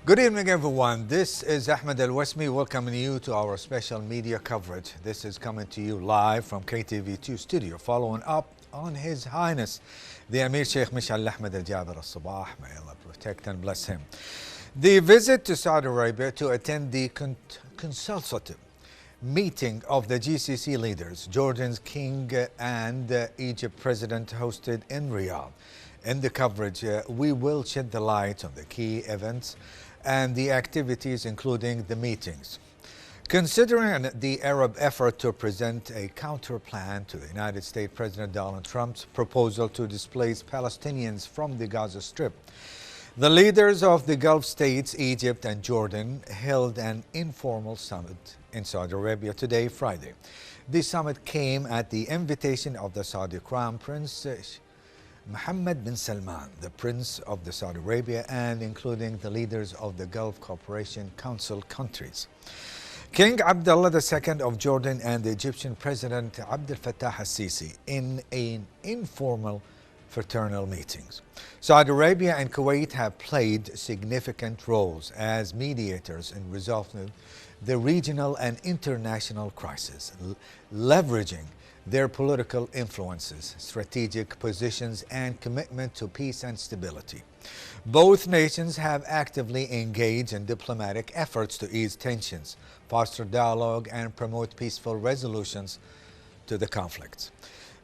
Good evening, everyone. This is Ahmed Al-Wasmi welcoming you to our special media coverage. This is coming to you live from KTV2 studio, following up on His Highness, the Emir Sheikh Mishal Ahmed Al-Jaber Al-Sabah. May Allah protect and bless him. The visit to Saudi Arabia to attend the consultative meeting of the GCC leaders, Jordan's king and Egypt president, hosted in Riyadh. In the coverage, we will shed the light on the key events and the activities, including the meetings. Considering the Arab effort to present a counter plan to the United States President Donald Trump's proposal to displace Palestinians from the Gaza Strip, the leaders of the Gulf states, Egypt and Jordan, held an informal summit in Saudi Arabia today, Friday. The summit came at the invitation of the Saudi Crown Prince Mohammed bin Salman, the Prince of the Saudi Arabia, and including the leaders of the Gulf Cooperation Council countries. King Abdullah II of Jordan and the Egyptian President Abdel Fattah al-Sisi in an informal fraternal meetings. Saudi Arabia and Kuwait have played significant roles as mediators in resolving the regional and international crisis, leveraging their political influences, strategic positions, and commitment to peace and stability. Both nations have actively engaged in diplomatic efforts to ease tensions, foster dialogue, and promote peaceful resolutions to the conflicts.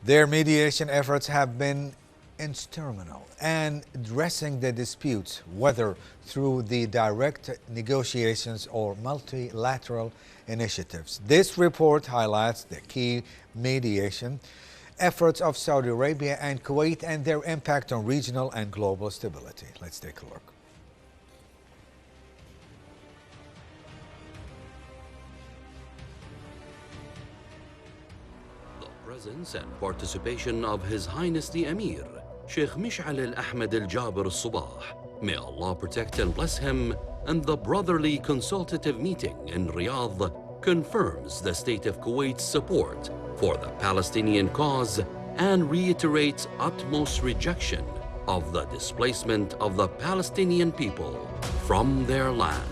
Their mediation efforts have been instrumental in addressing the disputes, whether through the direct negotiations or multilateral initiatives. This report highlights the key mediation efforts of Saudi Arabia and Kuwait and their impact on regional and global stability. Let's take a look. The presence and participation of His Highness the Emir, Sheikh Mishal Ahmed Al-Jaber Al-Sabah, may Allah protect and bless him, and the brotherly consultative meeting in Riyadh confirms the state of Kuwait's support for the Palestinian cause and reiterates utmost rejection of the displacement of the Palestinian people from their land.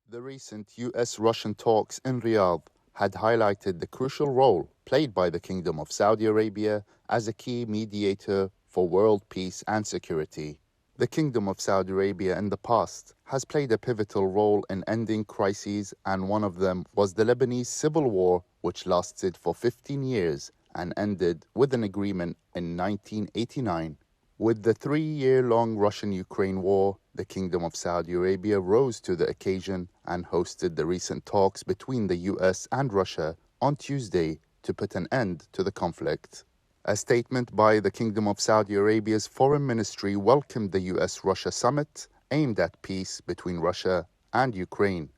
The recent US-Russian talks in Riyadh had highlighted the crucial role played by the Kingdom of Saudi Arabia as a key mediator for world peace and security. The Kingdom of Saudi Arabia in the past has played a pivotal role in ending crises, and one of them was the Lebanese civil war, which lasted for 15 years and ended with an agreement in 1989. With the 3-year-long Russian-Ukraine war, the Kingdom of Saudi Arabia rose to the occasion and hosted the recent talks between the US and Russia on Tuesday to put an end to the conflict. A statement by the Kingdom of Saudi Arabia's Foreign Ministry welcomed the US-Russia summit aimed at peace between Russia and Ukraine.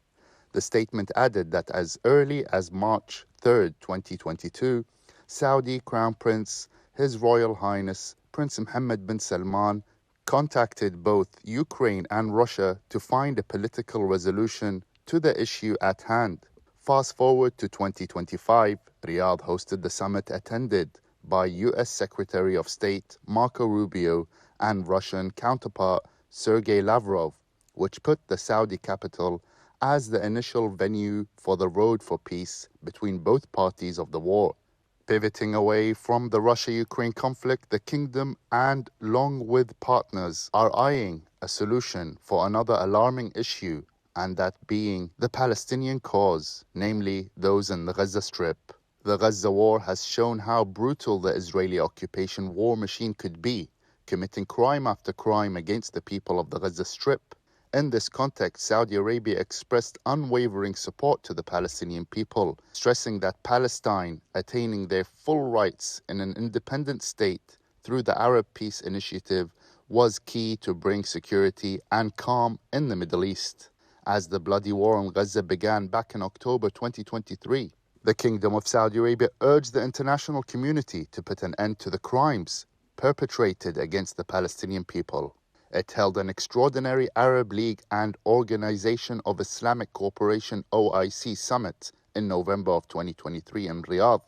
The statement added that as early as March 3, 2022, Saudi Crown Prince, His Royal Highness Prince Mohammed bin Salman, contacted both Ukraine and Russia to find a political resolution to the issue at hand. Fast forward to 2025, Riyadh hosted the summit attended by US Secretary of State Marco Rubio and Russian counterpart Sergei Lavrov, which put the Saudi capital as the initial venue for the road for peace between both parties of the war. Pivoting away from the Russia-Ukraine conflict, the kingdom and along with partners are eyeing a solution for another alarming issue, and that being the Palestinian cause, namely those in the Gaza Strip. The Gaza war has shown how brutal the Israeli occupation war machine could be, committing crime after crime against the people of the Gaza Strip. In this context, Saudi Arabia expressed unwavering support to the Palestinian people, stressing that Palestine attaining their full rights in an independent state through the Arab Peace Initiative was key to bring security and calm in the Middle East. As the bloody war on Gaza began back in October 2023, the Kingdom of Saudi Arabia urged the international community to put an end to the crimes perpetrated against the Palestinian people. It held an extraordinary Arab League and Organization of Islamic Cooperation (OIC) summit in November of 2023 in Riyadh,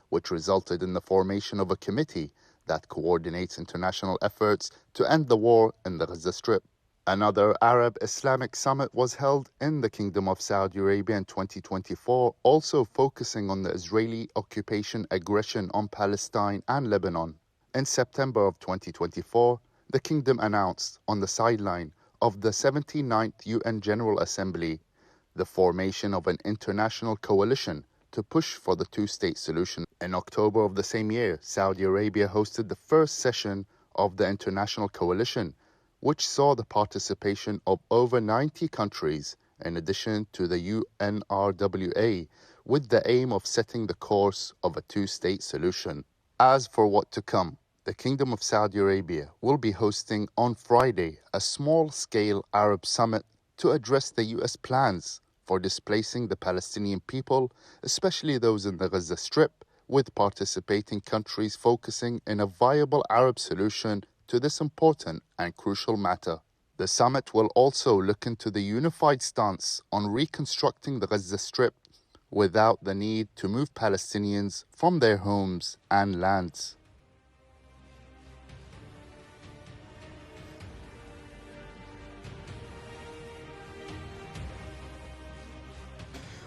which resulted in the formation of a committee that coordinates international efforts to end the war in the Gaza Strip. Another Arab Islamic summit was held in the Kingdom of Saudi Arabia in 2024, also focusing on the Israeli occupation aggression on Palestine and Lebanon. In September of 2024, the Kingdom announced on the sideline of the 79th UN General Assembly the formation of an international coalition to push for the two-state solution. In October of the same year, Saudi Arabia hosted the first session of the international coalition, which saw the participation of over 90 countries in addition to the UNRWA, with the aim of setting the course of a two-state solution. As for what to come, the Kingdom of Saudi Arabia will be hosting on Friday a small-scale Arab summit to address the US plans for displacing the Palestinian people, especially those in the Gaza Strip, with participating countries focusing on a viable Arab solution to this important and crucial matter. The summit will also look into the unified stance on reconstructing the Gaza Strip without the need to move Palestinians from their homes and lands.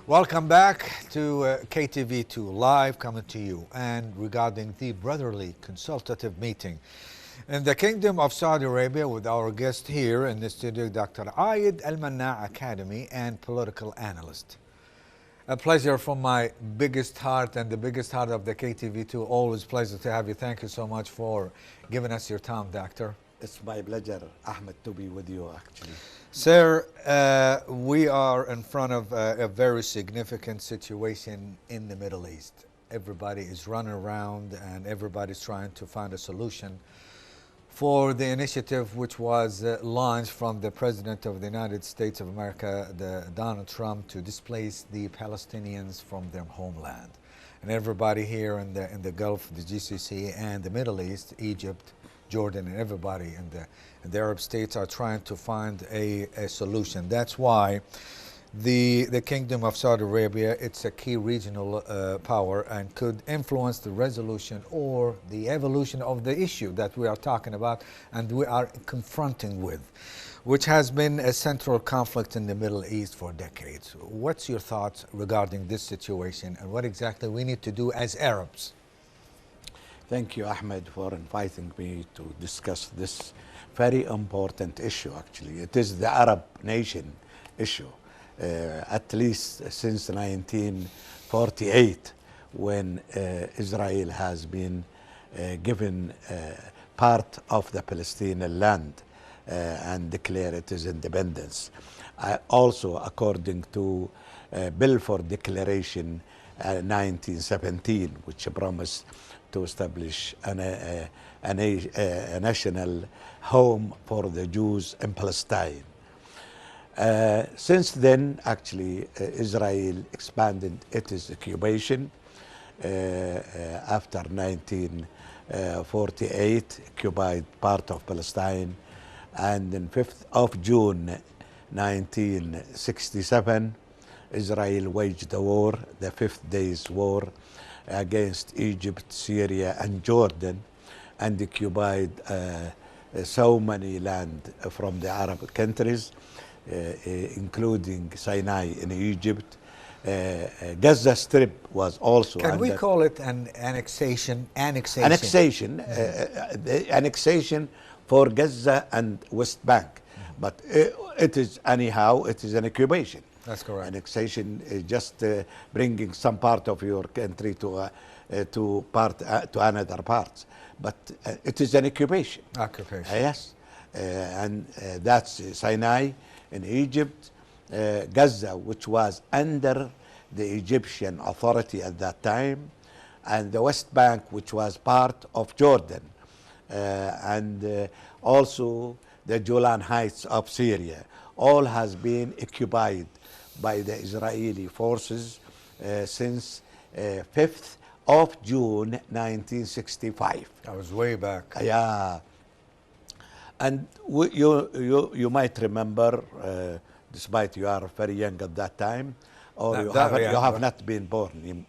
Welcome back to KTV2 Live, coming to you, and regarding the brotherly consultative meeting in the Kingdom of Saudi Arabia with our guest here in the studio, Dr. Ayed Al-Manna, academy and political analyst. A pleasure from my biggest heart and the biggest heart of the KTV2. Always pleasure to have you. Thank you so much for giving us your time, Doctor. It's my pleasure, Ahmed, to be with you, actually. Sir, we are in front of a very significant situation in the Middle East. Everybody is running around and everybody's trying to find a solution for the initiative which was launched from the President of the United States of America, Donald Trump, to displace the Palestinians from their homeland. And everybody here in the Gulf, the GCC, and the Middle East, Egypt, Jordan, and everybody in the Arab states are trying to find a solution. That's why the Kingdom of Saudi Arabia, it's a key regional power and could influence the resolution or the evolution of the issue that we are talking about and we are confronting with, which has been a central conflict in the Middle East for decades. What's your thoughts regarding this situation and what exactly we need to do as Arabs? Thank you, Ahmed, for inviting me to discuss this very important issue, actually. It is the Arab nation issue, at least since 1948, when Israel has been given part of the Palestinian land and declared its independence. Also, according to Balfour Declaration 1917, which promised to establish a national home for the Jews in Palestine. Since then, actually, Israel expanded its occupation after 1948, occupied part of Palestine, and on 5th of June 1967, Israel waged a war, the 5th Day's War, against Egypt, Syria, and Jordan, and occupied so many land from the Arab countries, including Sinai in Egypt. Gaza Strip was also Can we call it an annexation? Annexation, the annexation for Gaza and West Bank. But it is anyhow, it is an occupation. That's correct. Annexation is just bringing some part of your country to another part, but it is an occupation. Occupation. Yes, and that's Sinai in Egypt, Gaza, which was under the Egyptian authority at that time, and the West Bank, which was part of Jordan, and also the Golan Heights of Syria. All has been occupied by the Israeli forces since 5th of June 1965. That was way back. Yeah. And you might remember, despite you are very young at that time, or you have not been born,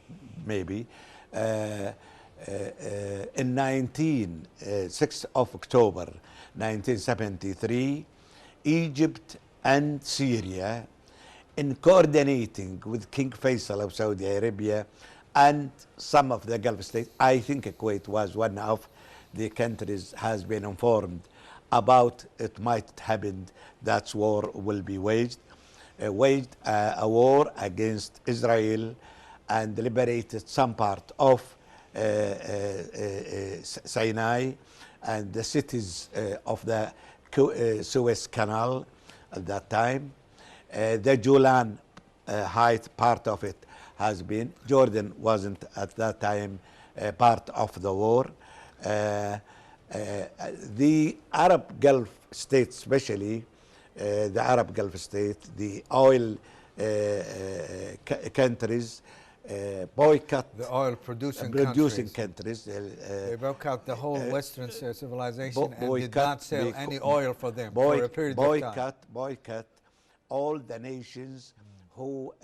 maybe, in 6th of October 1973, Egypt and Syria, in coordinating with King Faisal of Saudi Arabia and some of the Gulf states, I think Kuwait was one of the countries has been informed about it might happen, that war will be waged a war against Israel and liberated some part of Sinai and the cities of the Suez Canal at that time. The Julan height part of it has been. Jordan wasn't at that time part of the war. The Arab Gulf states, especially the Arab Gulf states, the oil countries, boycott the oil producing countries. They boycott the whole Western civilization and did not sell any oil for them for a period of time. Boycott all the nations who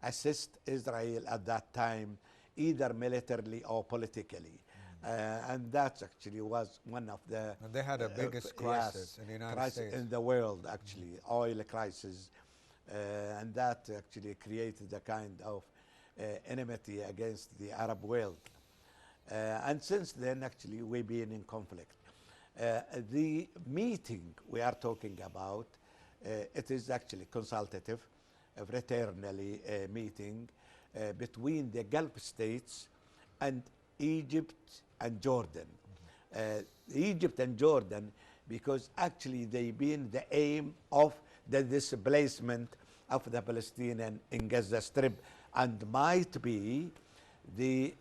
assist Israel at that time, either militarily or politically. And that actually was one of the... And they had the biggest crisis in the United States. In the world, actually, oil crisis. And that actually created a kind of enmity against the Arab world. And since then, actually, we've been in conflict. The meeting we are talking about, it is actually consultative, a fraternally meeting between the Gulf states and Egypt and Jordan. Egypt and Jordan, because actually they've been the aim of the displacement of the Palestinian in Gaza Strip and might be the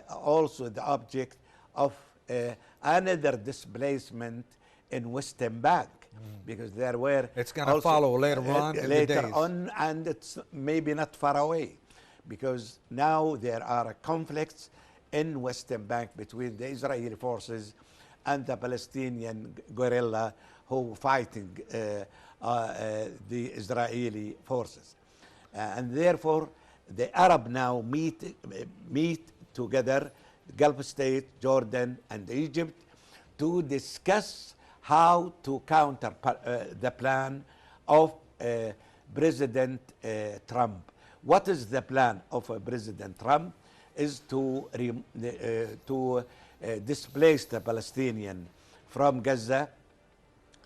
also the object of another displacement in Western Bank, because there were... It's going to follow later on in the days. And it's maybe not far away, because now there are conflicts in Western Bank between the Israeli forces and the Palestinian guerrilla who fighting the Israeli forces. And therefore, the Arab now meet together, Gulf state, Jordan and Egypt, to discuss how to counter the plan of President Trump. What is the plan of President Trump? Is to displace the Palestinian from Gaza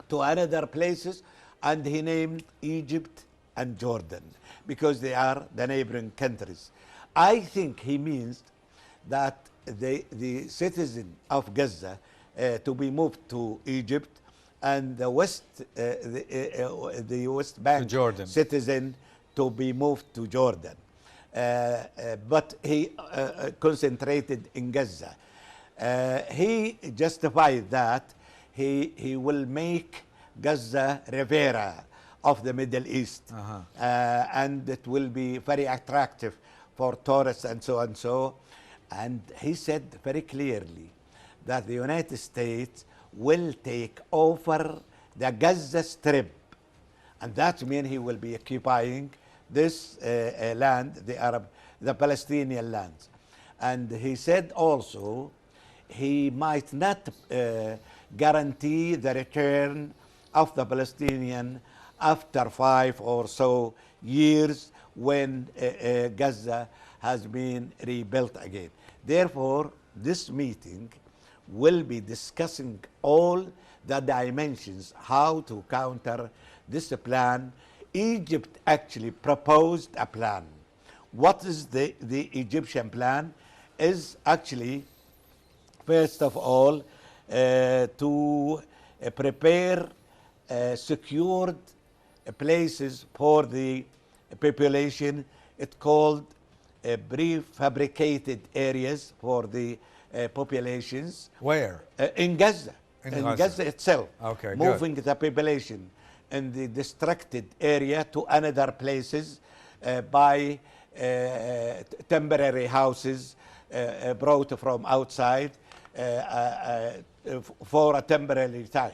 to other places, and he named Egypt and Jordan because they are the neighboring countries. I think he means that the citizen of Gaza to be moved to Egypt, and the West Bank citizen to be moved to Jordan. But he concentrated in Gaza. He justified that he will make Gaza Riviera of the Middle East, and it will be very attractive for tourists and so and so. And he said very clearly that the United States will take over the Gaza Strip, and that means he will be occupying this land, the Palestinian lands. And he said also he might not guarantee the return of the Palestinian after 5 or so years when Gaza has been rebuilt again. Therefore, this meeting will be discussing all the dimensions, how to counter this plan. Egypt actually proposed a plan. What is the Egyptian plan? Is actually, first of all, to prepare secured places for the population. It's called prefabricated areas for the populations. Where? In Gaza. In Gaza itself. Okay, moving the population in the distracted area to another places by temporary houses brought from outside for a temporary time.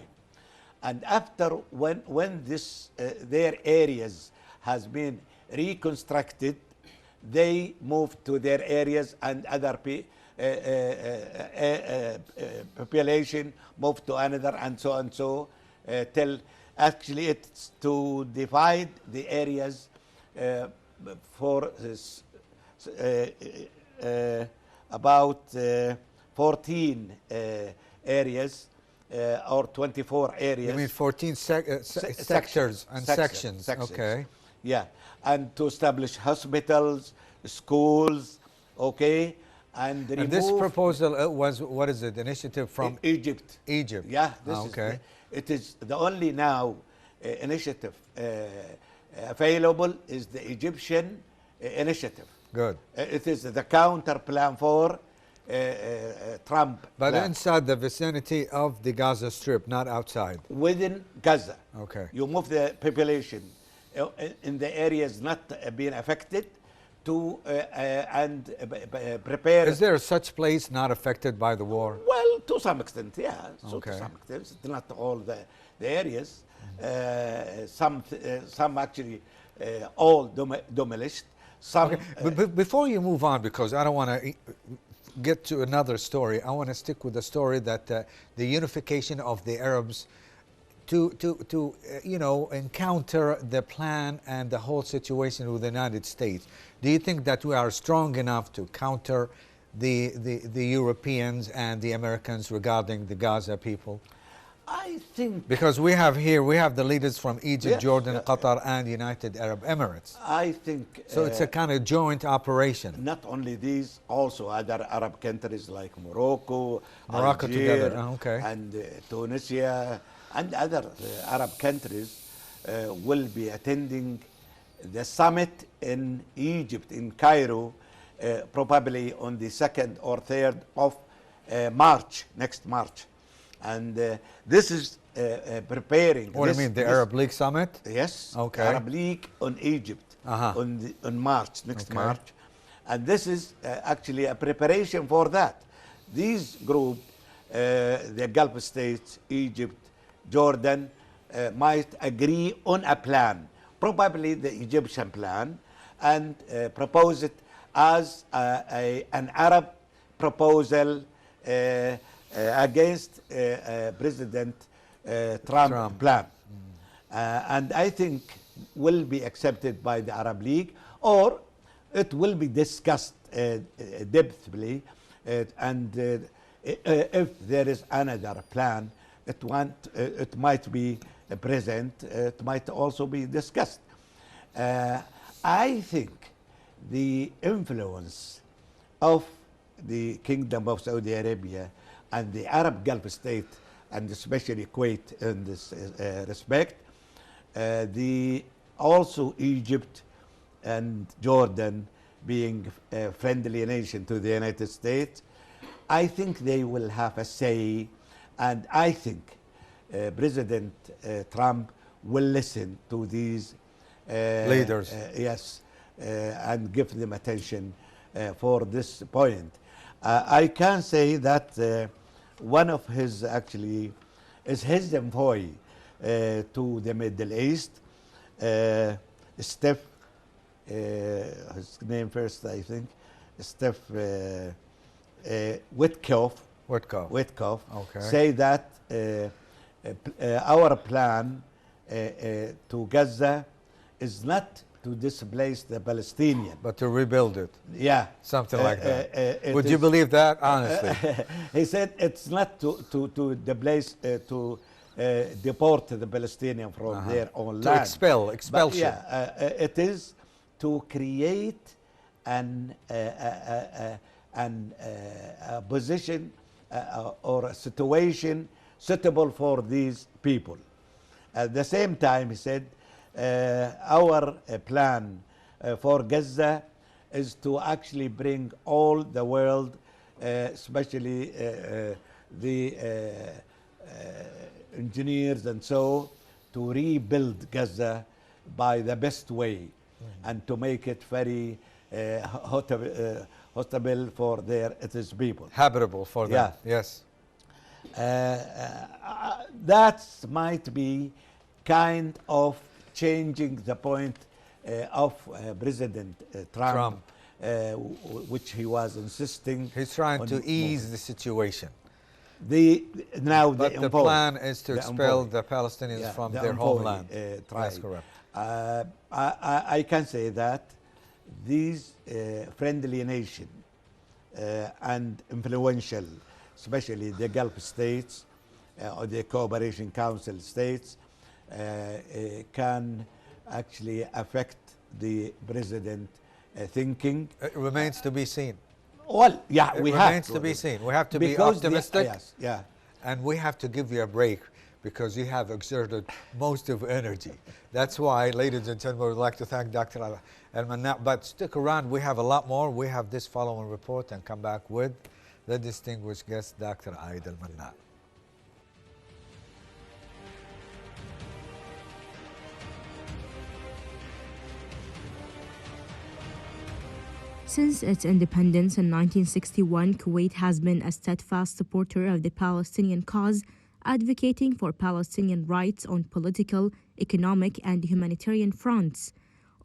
And after when this their areas has been reconstructed, they moved to their areas, and other population moved to another, and so and so, till actually it's to divide the areas for about 14 areas or 24 areas. You mean 14 sectors and sections? Okay. Yeah, and to establish hospitals, schools, okay, and this proposal was, what is it, initiative from Egypt. Egypt. Yeah, okay. It is the only now initiative available is the Egyptian initiative. Good. It is the counter plan for Trump. But plan. inside the vicinity of the Gaza Strip, not outside. Within Gaza. Okay. You move the population in the areas not being affected to and prepare. Is there such place not affected by the war? Well, to some extent, yeah. So Okay. to some extent, it's not all the areas. Some actually all demolished. Some. Okay. But before you move on, because I don't want to get to another story, I want to stick with the story that the unification of the Arabs to you know, encounter the plan and the whole situation with the United States. Do you think that we are strong enough to counter the Europeans and the Americans regarding the Gaza people? I think, because we have the leaders from Egypt, yes, Jordan, Qatar, and United Arab Emirates. I think So it's a kind of joint operation. not only these, also other Arab countries like Morocco, Morocco Algeria, together, okay. and Tunisia, and other Arab countries will be attending the summit in Egypt, in Cairo, probably on the 2nd or 3rd of March, next March. And this is preparing. What do you mean, the Arab League summit? Yes. Okay. Arab League on Egypt on March, next March. And this is actually a preparation for that. These group, the Gulf states, Egypt, Jordan, might agree on a plan, probably the Egyptian plan, and propose it as an Arab proposal against President Trump plan. And I think will be accepted by the Arab League, or it will be discussed depthly, and if there is another plan, it might be present, it might also be discussed. I think the influence of the Kingdom of Saudi Arabia and the Arab Gulf state, and especially Kuwait in this respect, also Egypt and Jordan being a friendly nation to the United States, I think they will have a say, and I think President Trump will listen to these leaders. Yes, and give them attention for this point. I can say that one of his actually is his envoy to the Middle East, Steph, his name first I think, Steph Witkoff, Okay. say that our plan to Gaza is not to displace the Palestinian, but to rebuild it. Yeah, something like that. Would is, you believe that, honestly? He said it's not to displace, to deport the Palestinian from their own land. To expulsion. Yeah, it is to create a position or a situation suitable for these people. At the same time, he said, our plan for Gaza is to actually bring all the world, especially the engineers and so, to rebuild Gaza by the best way, and to make it very hospitable for its people. Habitable for them, yes. That might be kind of changing the point of President Trump, Trump. Which he was insisting. He's trying on to ease moving. the situation. But the plan is to expel the Palestinians from their homeland. Tribe. That's correct. I can say that these friendly nations and influential, especially the Gulf states or the Cooperation Council states, can actually affect the president thinking. It remains to be seen. Well, yeah, It we remains have to be seen. We have to be optimistic. Yes, yeah. And we have to give you a break because you have exerted most of energy. That's why, ladies and gentlemen, we'd like to thank Dr. Al-Manna. But stick around, we have a lot more. We have this following report and come back with the distinguished guest, Dr. Aid Al-Manna. Since its independence in 1961, Kuwait has been a steadfast supporter of the Palestinian cause, advocating for Palestinian rights on political, economic, and humanitarian fronts.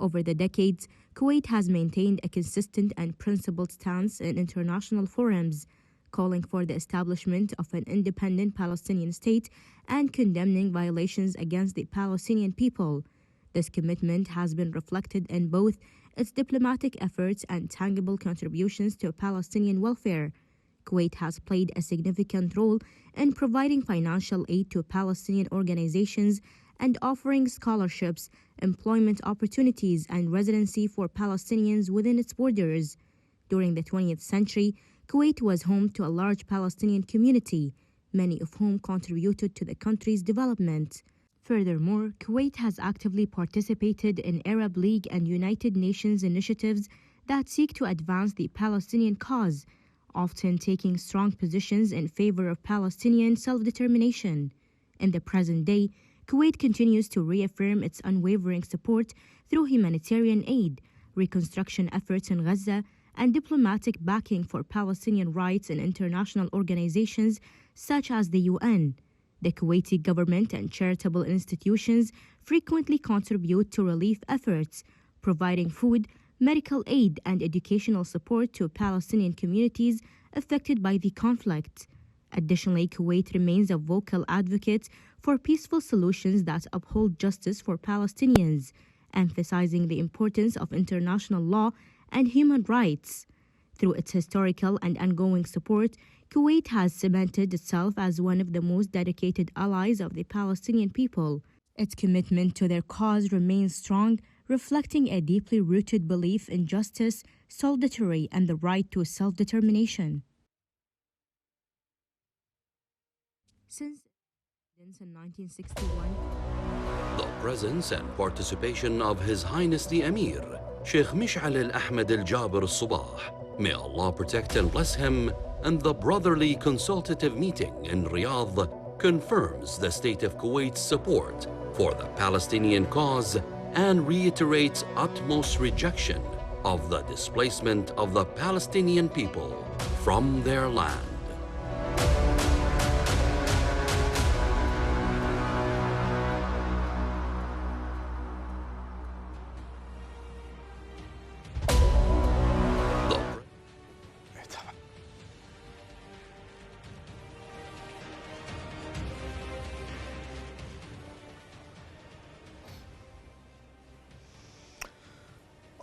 Over the decades, Kuwait has maintained a consistent and principled stance in international forums, calling for the establishment of an independent Palestinian state and condemning violations against the Palestinian people. This commitment has been reflected in both its diplomatic efforts and tangible contributions to Palestinian welfare. Kuwait has played a significant role in providing financial aid to Palestinian organizations and offering scholarships, employment opportunities, and residency for Palestinians within its borders. During the 20th century, Kuwait was home to a large Palestinian community, many of whom contributed to the country's development. Furthermore, Kuwait has actively participated in Arab League and United Nations initiatives that seek to advance the Palestinian cause, often taking strong positions in favor of Palestinian self-determination. In the present day, Kuwait continues to reaffirm its unwavering support through humanitarian aid, reconstruction efforts in Gaza, and diplomatic backing for Palestinian rights in international organizations such as the UN. The Kuwaiti government and charitable institutions frequently contribute to relief efforts, providing food, medical aid, and educational support to Palestinian communities affected by the conflict. Additionally, Kuwait remains a vocal advocate for peaceful solutions that uphold justice for Palestinians, emphasizing the importance of international law and human rights. Through its historical and ongoing support, Kuwait has cemented itself as one of the most dedicated allies of the Palestinian people. Its commitment to their cause remains strong, reflecting a deeply rooted belief in justice, solidarity, and the right to self-determination. Since in 1961, The presence and participation of His Highness the Emir, Sheikh Mish'al al-Ahmed al-Jabir al-Subah, may Allah protect and bless him, and the brotherly consultative meeting in Riyadh confirms the state of Kuwait's support for the Palestinian cause and reiterates utmost rejection of the displacement of the Palestinian people from their land.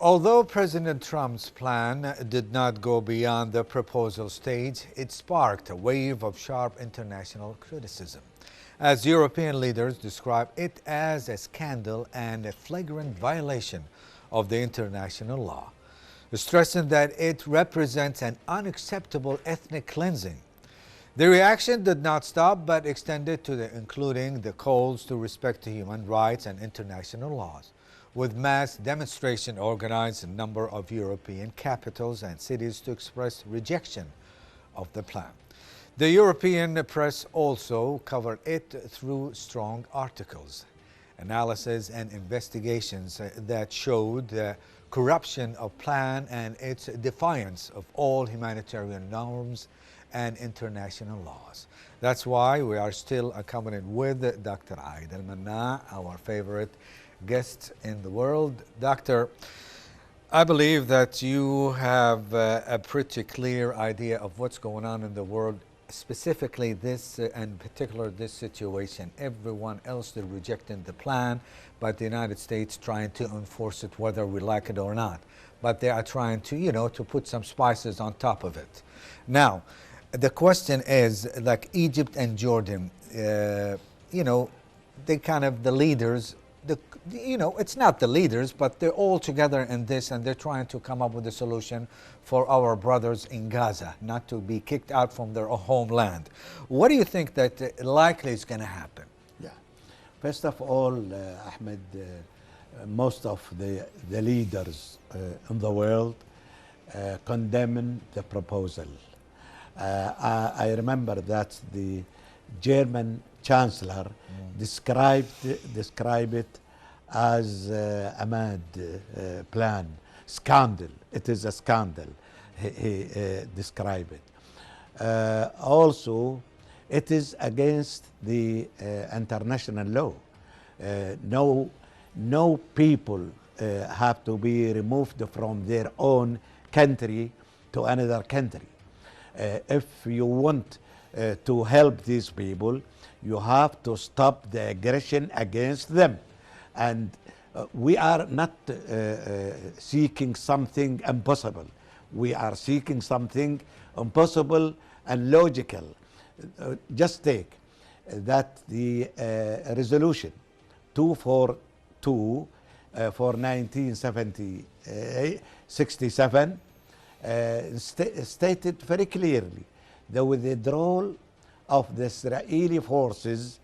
Although President Trump's plan did not go beyond the proposal stage, it sparked a wave of sharp international criticism, as European leaders describe it as a scandal and a flagrant violation of the international law, stressing that it represents an unacceptable ethnic cleansing. The reaction did not stop but extended to including the calls to respect human rights and international laws, with mass demonstration organized in a number of European capitals and cities to express rejection of the plan. The European press also covered it through strong articles, analysis and investigations that showed the corruption of plan and its defiance of all humanitarian norms and international laws. That's why we are still accompanied with Dr. Aid Al-Manna, our favorite guest in the world. Doctor, I believe that you have a pretty clear idea of what's going on in the world, specifically this, and in particular this situation. Everyone else, they're rejecting the plan, but the United States trying to enforce it whether we like it or not. But they are trying to, to put some spices on top of it. Now, the question is, like Egypt and Jordan, they kind of the leaders, it's not the leaders, but they're all together in this, and they're trying to come up with a solution for our brothers in Gaza, not to be kicked out from their homeland. What do you think that likely is going to happen? Yeah. First of all, Ahmed, most of the leaders in the world condemn the proposal. I remember that the German Chancellor described it as a mad plan, scandal. It is a scandal, he described it. Also, it is against the international law. No people have to be removed from their own country to another country. If you want to help these people, you have to stop the aggression against them. And we are not seeking something impossible. We are seeking something impossible and logical. Just take that the resolution 242 for 1967 stated very clearly the withdrawal of the Israeli forces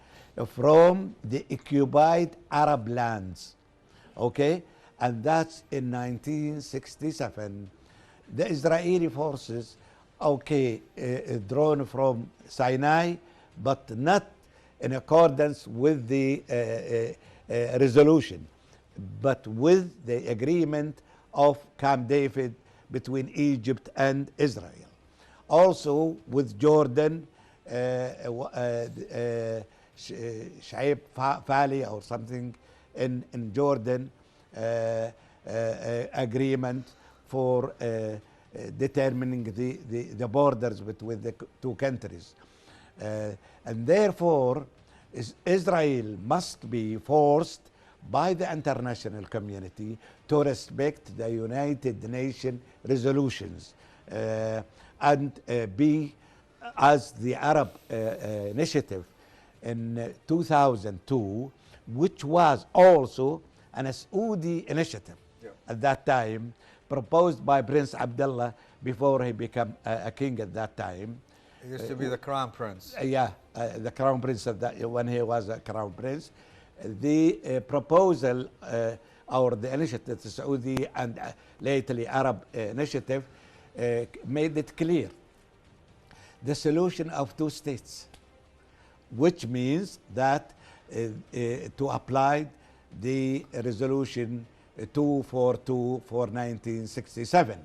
from the occupied Arab lands, okay? And that's in 1967. The Israeli forces, okay, drawn from Sinai, but not in accordance with the resolution, but with the agreement of Camp David between Egypt and Israel. Also with Jordan, Shaib Valley or something in Jordan, agreement for determining the borders between the two countries. And therefore, Israel must be forced by the international community to respect the United Nations resolutions and be, as the Arab initiative in 2002, which was also an Saudi initiative at that time, proposed by Prince Abdullah before he became a king at that time. He used to be the crown prince. The crown prince of that, when he was a crown prince. The proposal or the initiative, the Saudi and lately Arab initiative, made it clear the solution of two states, which means that to apply the resolution 242 for 1967.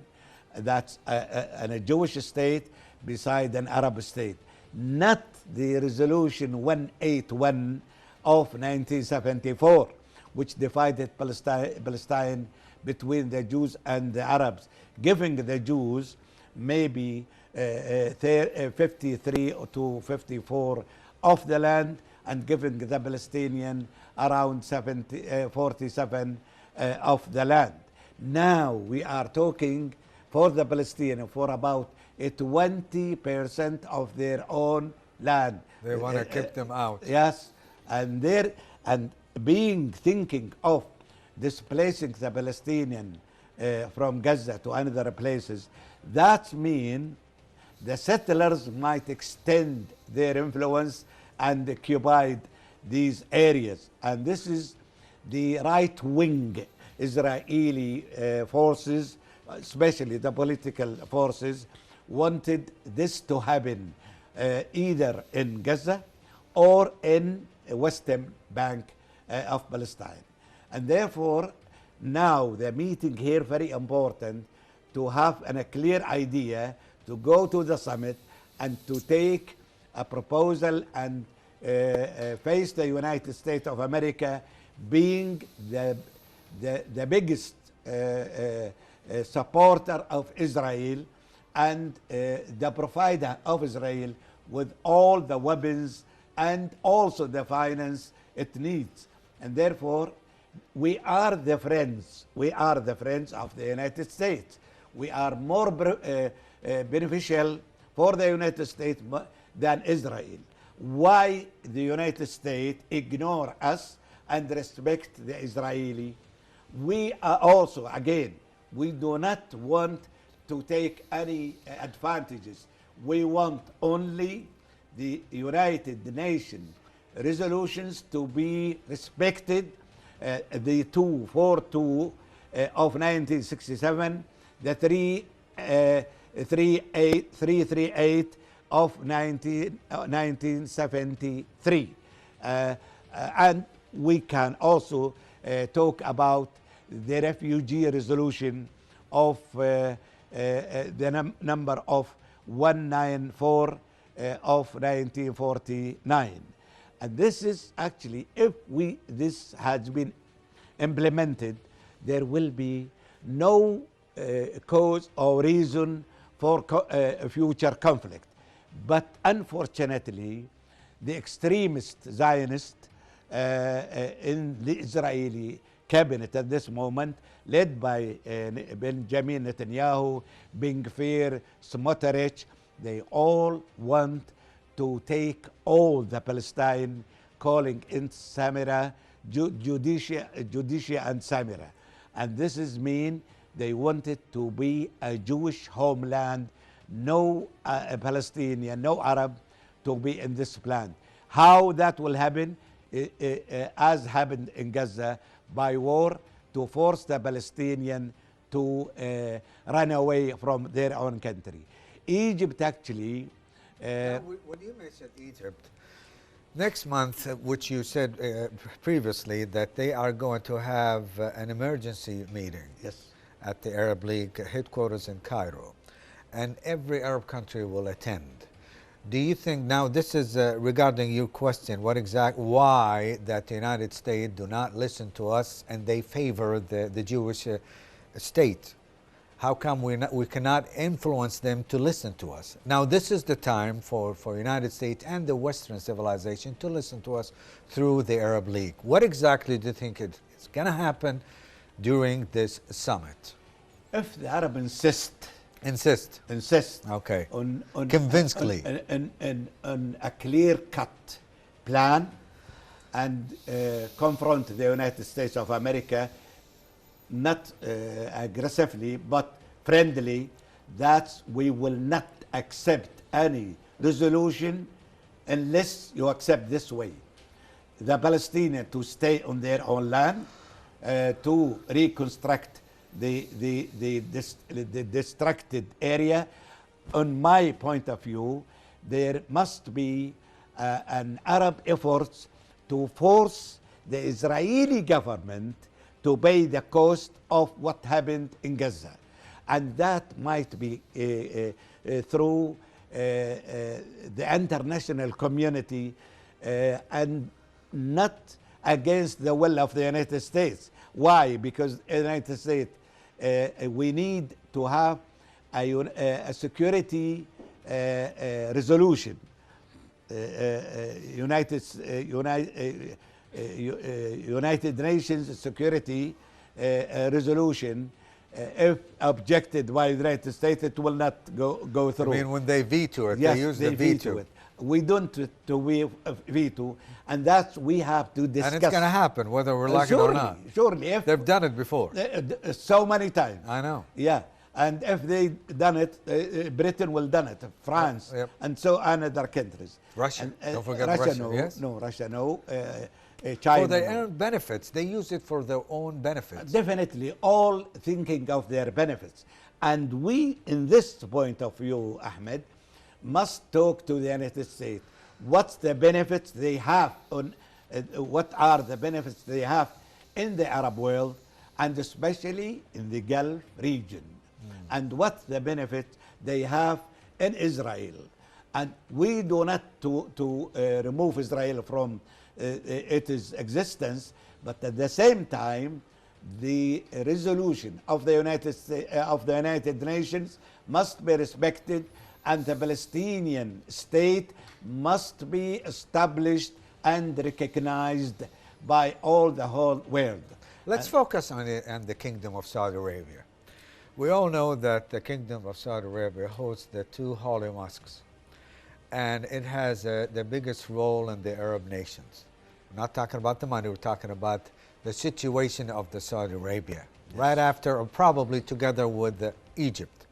That's a Jewish state beside an Arab state, not the resolution 181 of 1974, which divided Palestine between the Jews and the Arabs, giving the Jews maybe 53 to 54 of the land and giving the Palestinian around 47 of the land. Now we are talking for the Palestinians for about 20% of their own land. They want to keep them out. Yes, and thinking of displacing the Palestinian from Gaza to other places, that means the settlers might extend their influence and occupy these areas. And this is the right-wing Israeli forces, especially the political forces, wanted this to happen either in Gaza or in Western Bank of Palestine. And therefore, now the meeting here very important to have a clear idea to go to the summit and to take a proposal and face the United States of America being the biggest supporter of Israel and the provider of Israel with all the weapons and also the finance it needs. And therefore, we are the friends. We are the friends of the United States. We are more beneficial for the United States than Israel. Why the United States ignore us and respect the Israeli? We are also, again, we do not want to take any advantages. We want only the United Nations resolutions to be respected, the 242 of 1967, the 338 of 1973. And we can also talk about the refugee resolution of the number of 194 of 1949. And this is actually, if this has been implemented, there will be no cause or reason for future conflict. But unfortunately, the extremist Zionists in the Israeli cabinet at this moment, led by Benjamin Netanyahu, Ben Gvir, Smotrich, they all want to take all the Palestine, calling in Samira, Judicia and Samira. And this is mean they want it to be a Jewish homeland, no Palestinian, no Arab to be in this plan. How that will happen, as happened in Gaza, by war, to force the Palestinian to run away from their own country. Egypt actually... when you mentioned Egypt, next month, which you said previously, that they are going to have an emergency meeting. Yes. At the Arab League headquarters in Cairo, and every Arab country will attend. Do you think, now this is regarding your question, why that the United States do not listen to us and they favor the Jewish state? How come we cannot influence them to listen to us? Now this is the time for United States and the Western civilization to listen to us through the Arab League. What exactly do you think is going to happen during this summit? If the Arab insist, okay, on convincingly, on a clear-cut plan and confront the United States of America, not aggressively but friendly, that we will not accept any resolution unless you accept this way: the Palestinians to stay on their own land, to reconstruct the destructed area. On my point of view, there must be an Arab effort to force the Israeli government to pay the cost of what happened in Gaza. And that might be through the international community and not against the will of the United States. Why? Because the United States, we need to have a security resolution. United Nations Security resolution. If objected by the United States, it will not go through. I mean, when they veto it, yes, they use the veto. It. We don't to veto, and that's we have to discuss. And it's going to happen, whether we're like it or not. Surely, if they've done it before, so many times. I know. Yeah, and if they done it, Britain will done it, France, yep. And so on other countries. Russia, and, don't forget Russia. No, yes? no, Russia, no. China. For their own benefits, they use it for their own benefits. Definitely, all thinking of their benefits, and we, in this point of view, Ahmed, must talk to the United States. What's the benefits they have on? What are the benefits they have in the Arab world, and especially in the Gulf region, and what the benefits they have in Israel, And we do not to remove Israel from its existence, but at the same time, the resolution of the United Nations must be respected, and the Palestinian state must be established and recognized by the whole world. Let's focus on the Kingdom of Saudi Arabia. We all know that the Kingdom of Saudi Arabia hosts the two holy mosques, and it has the biggest role in the Arab nations. We're not talking about the money, we're talking about the situation of the Saudi Arabia, yes, right after, or probably together with Egypt.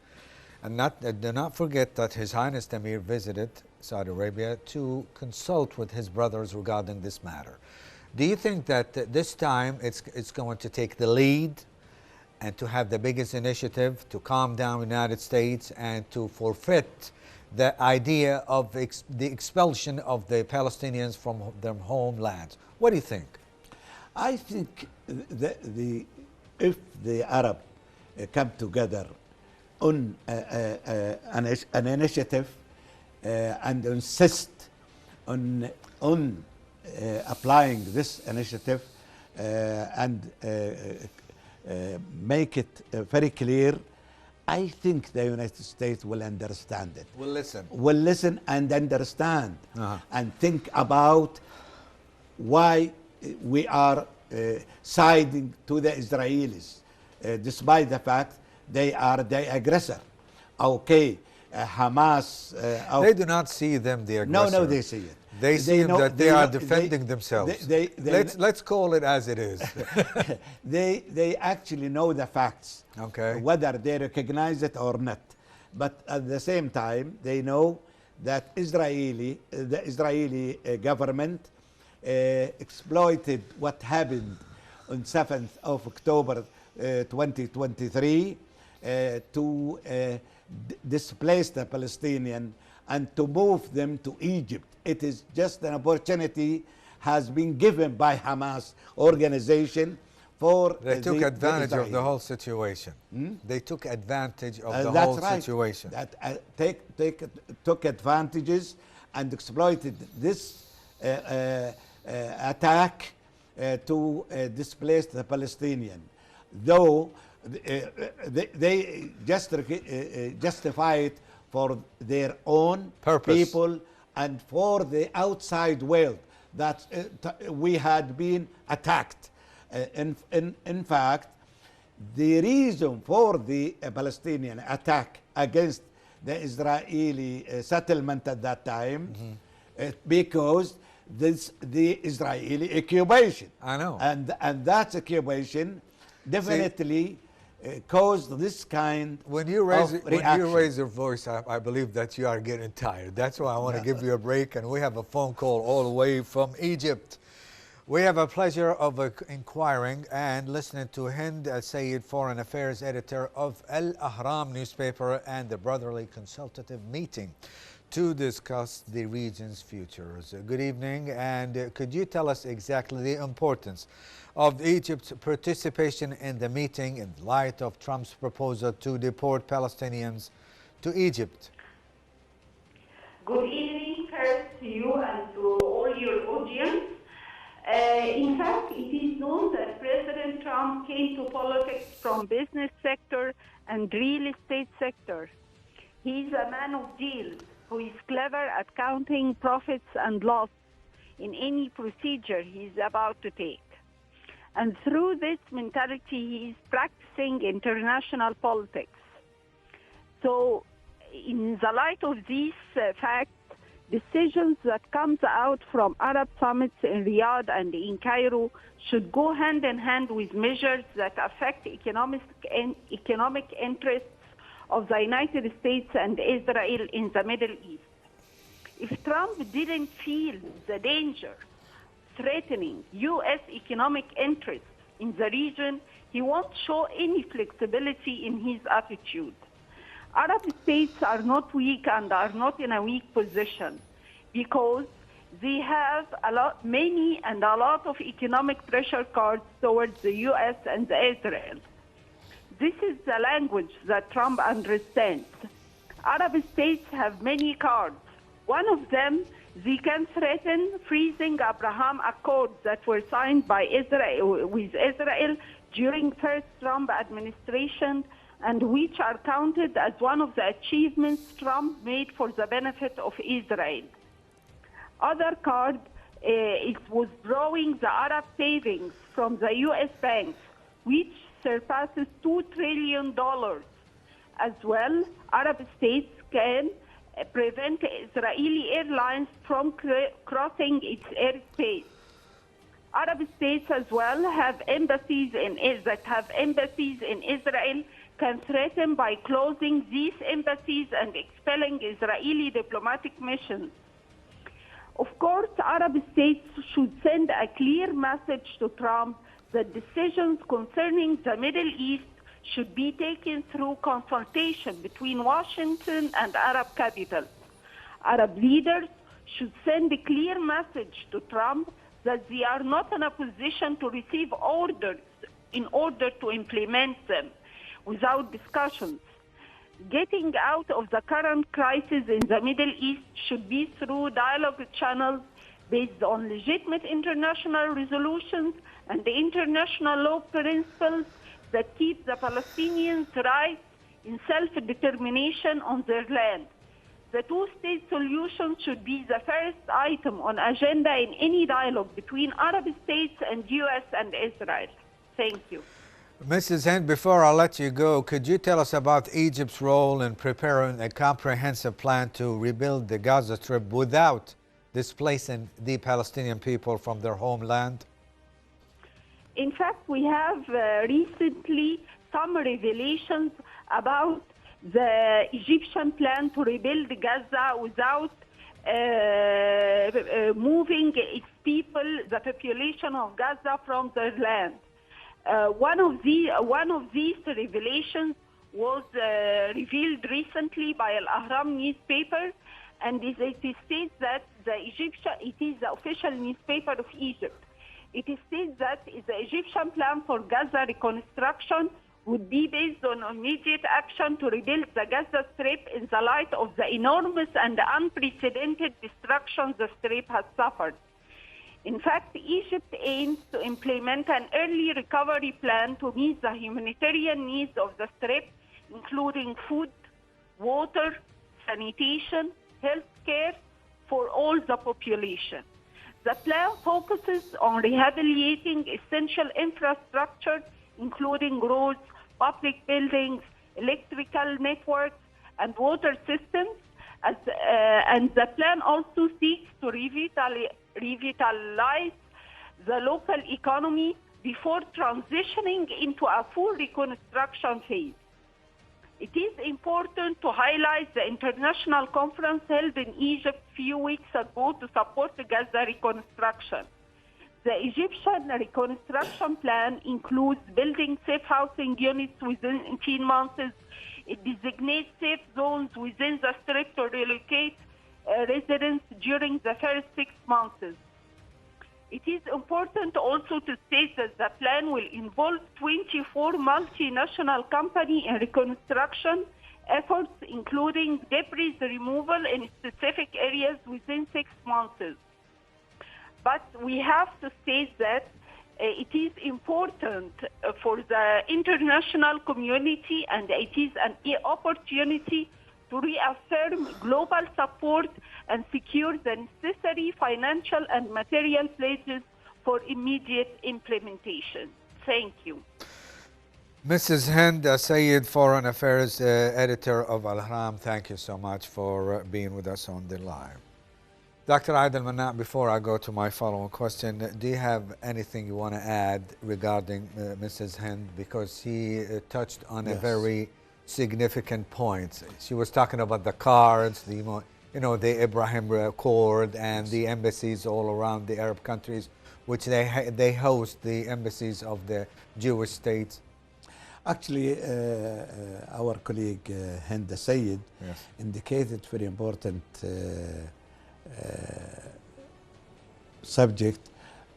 And do not forget that His Highness the Emir visited Saudi Arabia to consult with his brothers regarding this matter. Do you think that this time it's going to take the lead and to have the biggest initiative to calm down the United States and to forfeit the idea of the expulsion of the Palestinians from their homelands? What do you think? I think if the Arab come together on an initiative and insist on applying this initiative and make it very clear, I think the United States will understand it. Will listen. Will listen and understand and think about why we are siding to the Israelis, despite the fact they are the aggressor. Okay, Hamas. They do not see them the aggressor. No, they see it. They see that they are defending themselves. Let's call it as it is. They actually know the facts, okay, whether they recognize it or not. But at the same time, they know that the Israeli government exploited what happened on 7th of October 2023 to displace the Palestinian and to move them to Egypt. It is just an opportunity has been given by Hamas organization for they took advantage of the whole situation. They took advantage of the whole situation. That took advantages and exploited this attack to displace the Palestinian. Though they just justify it for their own purpose, people, and for the outside world that we had been attacked. In fact, the reason for the Palestinian attack against the Israeli settlement at that time, because the Israeli occupation. I know. And that occupation definitely caused this kind when you raise your voice, I believe that you are getting tired. That's why I want to give you a break, and we have a phone call all the way from Egypt. We have a pleasure of inquiring and listening to Hind Al-Sayed, Foreign Affairs Editor of Al-Ahram newspaper, and the Brotherly Consultative Meeting to discuss the region's futures. Good evening, and could you tell us exactly the importance of Egypt's participation in the meeting in light of Trump's proposal to deport Palestinians to Egypt? Good evening first to you and to all your audience. In fact, it is known that President Trump came to politics from business sector and real estate sector. He is a man of deals who is clever at counting profits and loss in any procedure he is about to take. And through this mentality, he is practicing international politics. So in the light of these facts, decisions that comes out from Arab summits in Riyadh and in Cairo should go hand in hand with measures that affect economic interests of the United States and Israel in the Middle East. If Trump didn't feel the danger threatening U.S. economic interests in the region, he won't show any flexibility in his attitude. Arab states are not weak and are not in a weak position because they have a lot of economic pressure cards towards the U.S. and Israel. This is the language that Trump understands. Arab states have many cards One of them, they can threaten freezing Abraham Accords that were signed by Israel with Israel during first Trump administration, and which are counted as one of the achievements Trump made for the benefit of Israel. Other card is withdrawing the Arab savings from the U.S. banks, which surpasses $2 trillion. As well, Arab states can prevent Israeli airlines from crossing its airspace. Arab states as well have embassies in Israel can threaten by closing these embassies and expelling Israeli diplomatic missions. Of course, Arab states should send a clear message to Trump that decisions concerning the Middle East should be taken through consultation between Washington and Arab capitals. Arab leaders should send a clear message to Trump that they are not in a position to receive orders in order to implement them without discussions. Getting out of the current crisis in the Middle East should be through dialogue channels based on legitimate international resolutions and the international law principles that keep the Palestinians' rights in self-determination on their land. The two-state solution should be the first item on agenda in any dialogue between Arab states and U.S. and Israel. Thank you. Mrs. Hind, before I let you go, could you tell us about Egypt's role in preparing a comprehensive plan to rebuild the Gaza Strip without displacing the Palestinian people from their homeland? In fact, we have recently some revelations about the Egyptian plan to rebuild Gaza without moving its people, the population of Gaza, from their land. One of these revelations was revealed recently by Al-Ahram newspaper, and it states that it is the official newspaper of Egypt. It states that the Egyptian plan for Gaza reconstruction would be based on immediate action to rebuild the Gaza Strip in the light of the enormous and unprecedented destruction the Strip has suffered. In fact, Egypt aims to implement an early recovery plan to meet the humanitarian needs of the Strip, including food, water, sanitation, health care for all the population. The plan focuses on rehabilitating essential infrastructure, including roads, public buildings, electrical networks, and water systems. And the plan also seeks to revitalize the local economy before transitioning into a full reconstruction phase. It is important to highlight the international conference held in Egypt a few weeks ago to support the Gaza reconstruction. The Egyptian reconstruction plan includes building safe housing units within 18 months. It designates safe zones within the Strip to relocate residents during the first 6 months. It is important also to state that the plan will involve 24 multinational companies in reconstruction efforts, including debris removal in specific areas within 6 months. But we have to state that it is important for the international community, and it is an opportunity to reaffirm global support and secure the necessary financial and material pledges for immediate implementation. Thank you. Mrs. Hind Sayed, Foreign Affairs Editor of Al-Ahram, thank you so much for being with us on the live. Dr. Adel Manat, before I go to my following question, do you have anything you want to add regarding Mrs. Hind? Because she touched on a very significant point. She was talking about the cards, the Abraham Accord, and the embassies all around the Arab countries, which they host the embassies of the Jewish states. Actually, our colleague Hind Sayed indicated very important subject,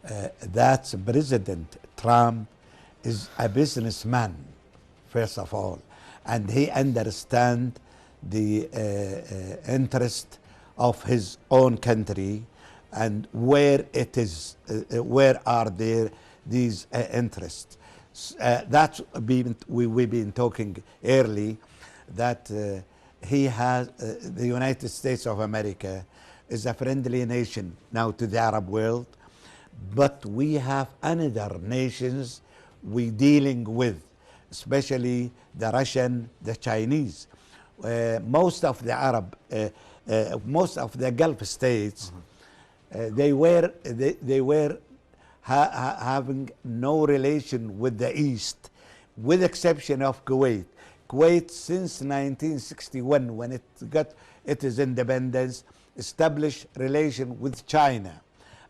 that President Trump is a businessman, first of all, and he understands the interest of his own country, and where it is, where are there these interests. That's we've been talking early, that he has the United States of America is a friendly nation now to the Arab world, but we have another nations we dealing with, especially the Russian, the Chinese. Most of the Arab, most of the Gulf states, they were having no relation with the East, with exception of Kuwait. Kuwait, since 1961, when it got its independence, established relation with China.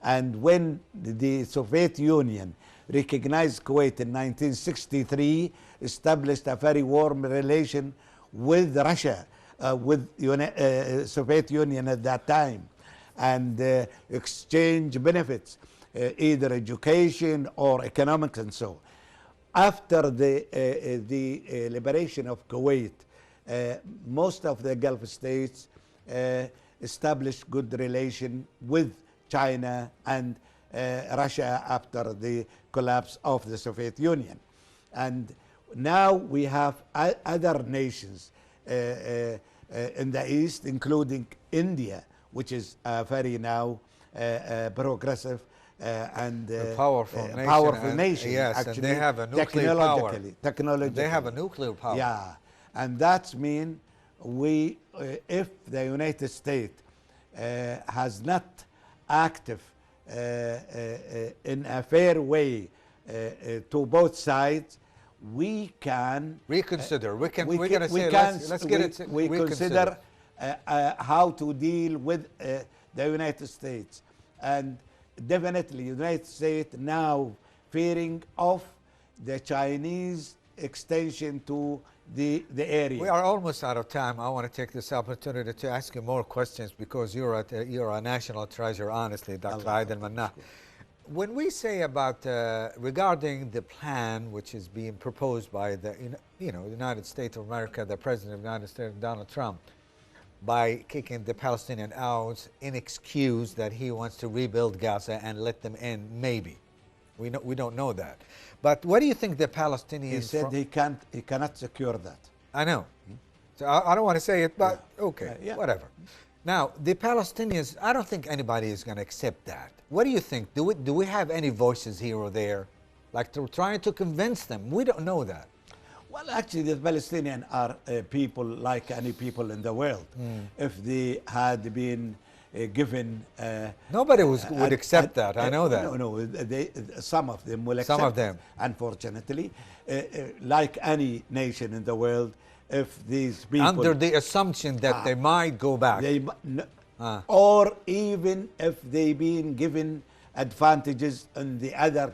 And when the Soviet Union recognized Kuwait in 1963, established a very warm relation with Russia, with Soviet Union at that time, and exchange benefits, either education or economics and so. After the liberation of Kuwait, most of the Gulf states established good relation with China and Russia after the collapse of the Soviet Union. And now we have other nations in the East, including India, which is very now progressive and powerful nation. Yes, actually, and they have a nuclear power. Technologically. They have a nuclear power. Yeah, and that's mean we, if the United States has not active in a fair way to both sides, we can reconsider. Let's get it. We consider how to deal with the United States, and definitely United States now fearing of the Chinese extension to the area. We are almost out of time. I want to take this opportunity to ask you more questions, because you're a national treasure, honestly, Dr. Aidel Manah. When we say about regarding the plan which is being proposed by the United States of America, the President of the United States, Donald Trump, by kicking the Palestinian out in excuse that he wants to rebuild Gaza and let them in, maybe. We don't know that. But what do you think the Palestinians... He said he cannot secure that. I know. So I don't want to say it, but okay, whatever. Now, the Palestinians, I don't think anybody is going to accept that. What do you think? Do we have any voices here or there, like trying to convince them? We don't know that. Well, actually, the Palestinians are people like any people in the world. If they had been given... Nobody would accept that, I know that. No, some of them will accept. Some of them. Unfortunately. Like any nation in the world, if these people... Under the assumption that they might go back. Or even if they've been given advantages in the other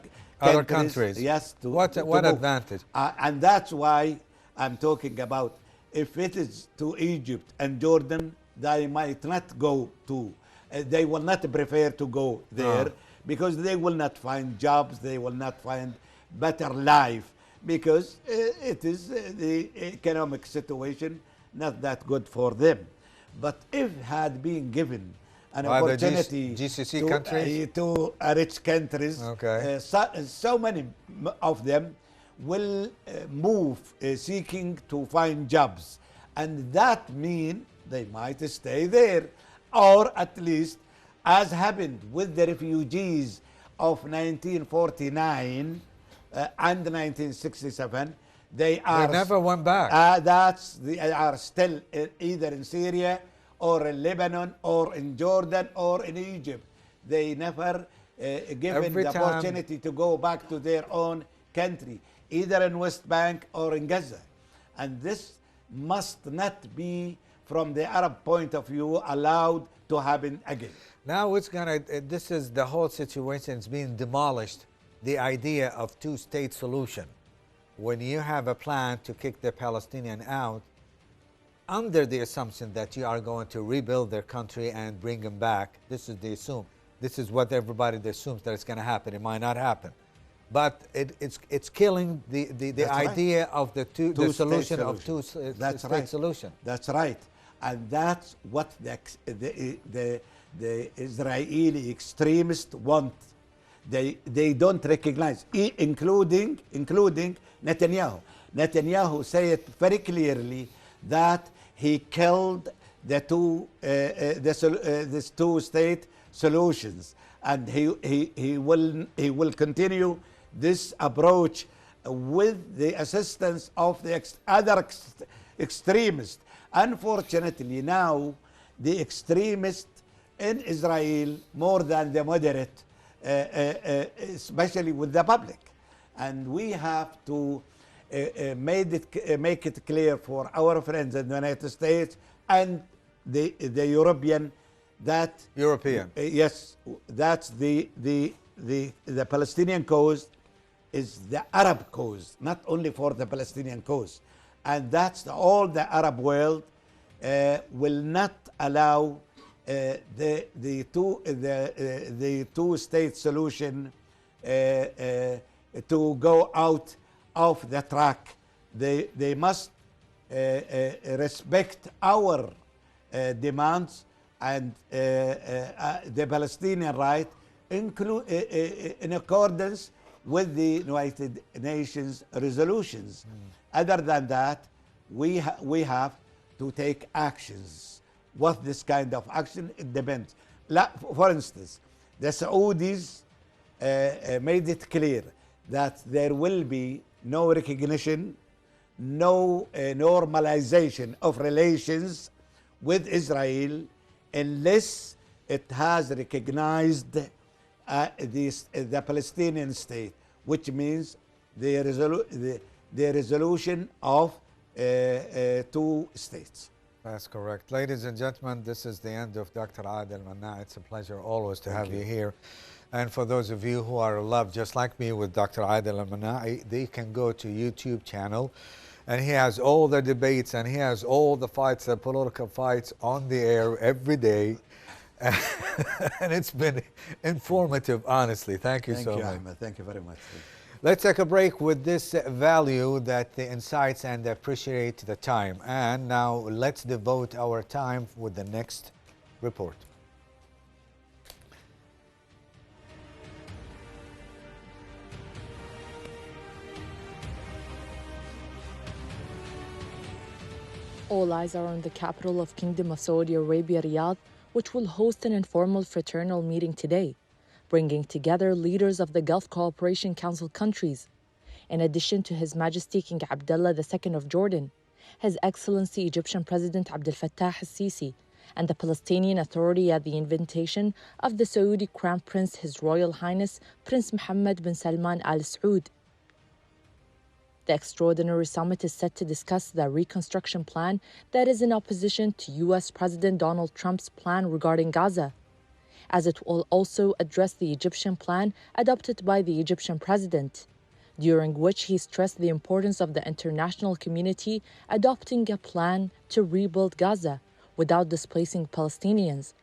countries. Yes. What advantage? And that's why I'm talking about, if it is to Egypt and Jordan, they might not go to, they will not prefer to go there, because they will not find jobs, they will not find better life, because it is the economic situation not that good for them. But if had been given an opportunity GCC countries? To rich countries, so many of them will move seeking to find jobs, and that means they might stay there, or at least, as happened with the refugees of 1949 and 1967, they never went back. They are still either in Syria or in Lebanon or in Jordan or in Egypt. They never given the opportunity to go back to their own country, either in West Bank or in Gaza. And this must not be, from the Arab point of view, allowed to happen again. Now this is the whole situation is being demolished, the idea of two-state solution. When you have a plan to kick the Palestinian out, under the assumption that you are going to rebuild their country and bring them back, this is what everybody assumes that it's going to happen. It might not happen, but it's killing the idea of the solution of two-state solution. That's right. and that's what the Israeli extremists want. They don't recognize, including Netanyahu. Netanyahu said very clearly that he killed the this two-state solutions, and he will continue this approach with the assistance of the other extremists. Unfortunately, now the extremists in Israel more than the moderate, especially with the public, and we have to make it clear for our friends in the United States and the European that yes, that's the Palestinian cause is the Arab cause, not only for the Palestinian cause, and that's all the Arab world will not allow the two-state solution to go out of the track. They must respect our demands and the Palestinian right, in accordance with the United Nations resolutions. Other than that, we have to take actions. What this kind of action? It depends. For instance, the Saudis made it clear that there will be no recognition, no normalization of relations with Israel unless it has recognized the Palestinian state, which means the resolution of 2 states. That's correct. Ladies and gentlemen, this is the end of Dr. Adel Manna. It's a pleasure always to have you here. And for those of you who are in love, just like me, with Dr. Adel Manna, they can go to YouTube channel, and he has all the debates and he has all the fights, the political fights on the air every day. And it's been informative, honestly. Thank you so much. Ahmed. Thank you very much. Let's take a break with this value that the insights and appreciate the time. And now let's devote our time with the next report. All eyes are on the capital of Kingdom of Saudi Arabia, Riyadh, which will host an informal fraternal meeting today, bringing together leaders of the Gulf Cooperation Council countries. In addition to His Majesty King Abdullah II of Jordan, His Excellency Egyptian President Abdel Fattah al-Sisi, and the Palestinian Authority at the invitation of the Saudi Crown Prince His Royal Highness Prince Mohammed bin Salman Al Saud. The extraordinary summit is set to discuss the reconstruction plan that is in opposition to U.S. President Donald Trump's plan regarding Gaza, as it will also address the Egyptian plan adopted by the Egyptian president, during which he stressed the importance of the international community adopting a plan to rebuild Gaza without displacing Palestinians,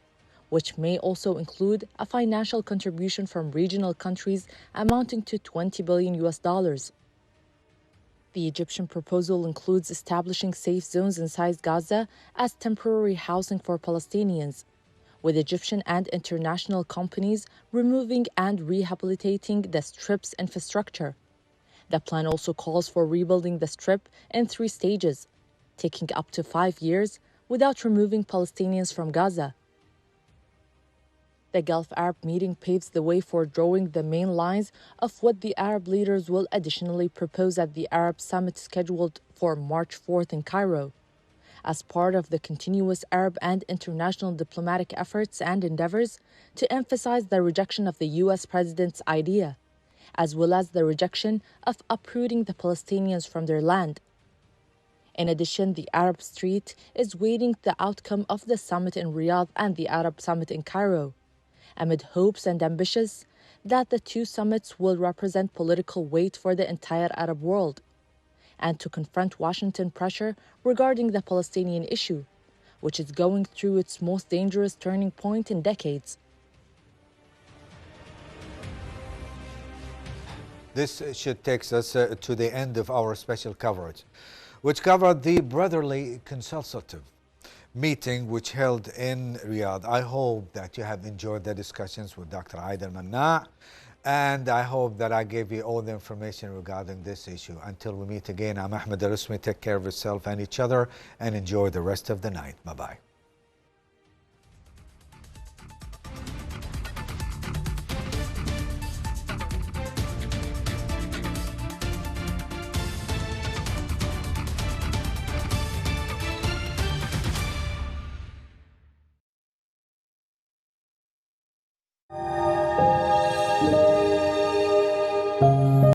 which may also include a financial contribution from regional countries amounting to $20 billion. The Egyptian proposal includes establishing safe zones inside Gaza as temporary housing for Palestinians, with Egyptian and international companies removing and rehabilitating the Strip's infrastructure. The plan also calls for rebuilding the Strip in 3 stages, taking up to 5 years without removing Palestinians from Gaza. The Gulf Arab meeting paves the way for drawing the main lines of what the Arab leaders will additionally propose at the Arab Summit scheduled for March 4th in Cairo, as part of the continuous Arab and international diplomatic efforts and endeavors to emphasize the rejection of the U.S. president's idea, as well as the rejection of uprooting the Palestinians from their land. In addition, the Arab Street is waiting the outcome of the summit in Riyadh and the Arab Summit in Cairo, amid hopes and ambitions that the 2 summits will represent political weight for the entire Arab world, and to confront Washington pressure regarding the Palestinian issue, which is going through its most dangerous turning point in decades. This should take us to the end of our special coverage, which covered the brotherly consultative meeting which held in Riyadh. I hope that you have enjoyed the discussions with Dr. Aida Manna, and I hope that I gave you all the information regarding this issue. Until we meet again, I'm Ahmed Al-Usmi. Take care of yourself and each other and enjoy the rest of the night. Bye-bye.